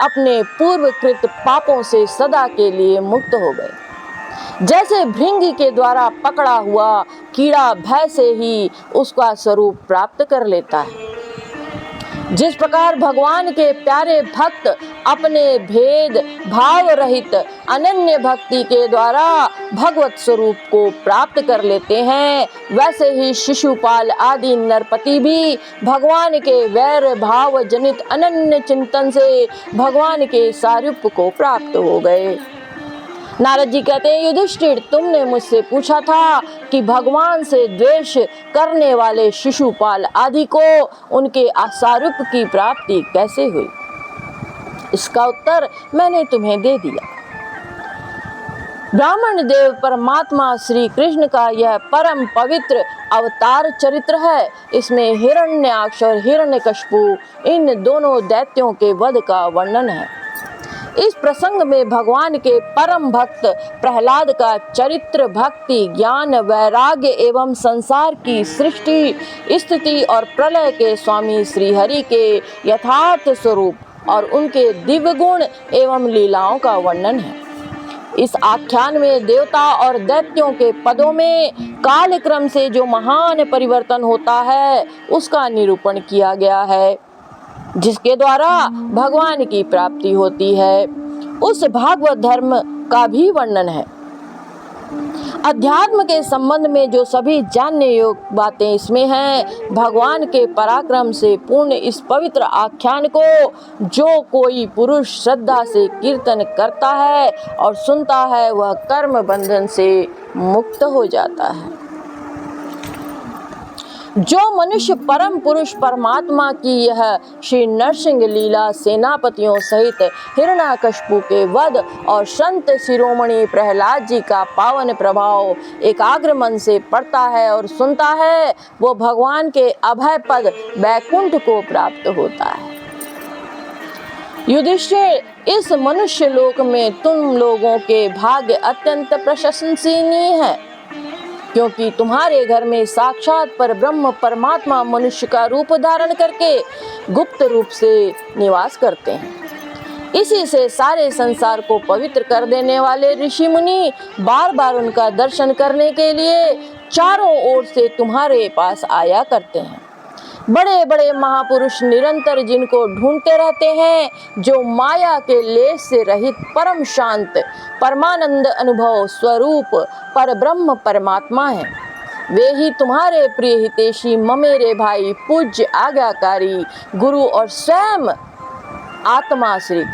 अपने पूर्वकृत पापों से सदा के लिए मुक्त हो गए। जैसे भृंगी के द्वारा पकड़ा हुआ कीड़ा भय से ही उसका स्वरूप प्राप्त कर लेता है, जिस प्रकार भगवान के प्यारे भक्त अपने भेद भाव रहित अनन्य भक्ति के द्वारा भगवत स्वरूप को प्राप्त कर लेते हैं, वैसे ही शिशुपाल आदि नरपति भी भगवान के वैर भाव जनित अनन्य चिंतन से भगवान के सारूप को प्राप्त हो गए। नारद जी कहते हैं, युधिष्ठिर, तुमने मुझसे पूछा था कि भगवान से द्वेष करने वाले शिशुपाल आदि को उनके सारूप की प्राप्ति कैसे हुई। इसका उत्तर मैंने तुम्हें दे दिया। ब्राह्मण देव परमात्मा श्री कृष्ण का यह परम पवित्र अवतार चरित्र है। इसमें हिरण्याक्ष और हिरण्यकशिपु इन दोनों दैत्यों के वध का वर्णन है। इस प्रसंग में भगवान के परम भक्त प्रहलाद का चरित्र भक्ति, ज्ञान, वैराग्य एवं संसार की सृष्टि, स्थिति और प्रलय के स्वामी श्री हरि के यथार्थ स्वरूप और उनके दिव्य गुण एवं लीलाओं का वर्णन है। इस आख्यान में देवता और दैत्यों के पदों में कालक्रम से जो महान परिवर्तन होता है उसका निरूपण किया गया है, जिसके द्वारा भगवान की प्राप्ति होती है। उस भागवत धर्म का भी वर्णन है। अध्यात्म के संबंध में जो सभी जानने योग्य बातें इसमें हैं, भगवान के पराक्रम से पूर्ण इस पवित्र आख्यान को जो कोई पुरुष श्रद्धा से कीर्तन करता है और सुनता है, वह कर्म बंधन से मुक्त हो जाता है। जो मनुष्य परम पुरुष परमात्मा की यह श्री नरसिंह लीला सेनापतियों सहित हिरण्याकशिपु के वध और संत शिरोमणि प्रहलाद जी का पावन प्रभाव एकाग्र मन से पढ़ता है और सुनता है, वो भगवान के अभय पद वैकुंठ को प्राप्त होता है। युधिष्ठिर, इस मनुष्य लोक में तुम लोगों के भाग्य अत्यंत प्रशंसनीय है, क्योंकि तुम्हारे घर में साक्षात पर ब्रह्म परमात्मा मनुष्य का रूप धारण करके गुप्त रूप से निवास करते हैं। इसी से सारे संसार को पवित्र कर देने वाले ऋषि मुनि बार बार उनका दर्शन करने के लिए चारों ओर से तुम्हारे पास आया करते हैं। बड़े बड़े महापुरुष निरंतर जिनको ढूंढते रहते हैं, जो माया के लेश से रहित परम शांत परमानंद अनुभव स्वरूप पर ब्रह्म परमात्मा है, वे ही तुम्हारे प्रिय हितैषी ममेरे भाई पूज्य आज्ञाकारी गुरु और स्वयं आत्मा श्री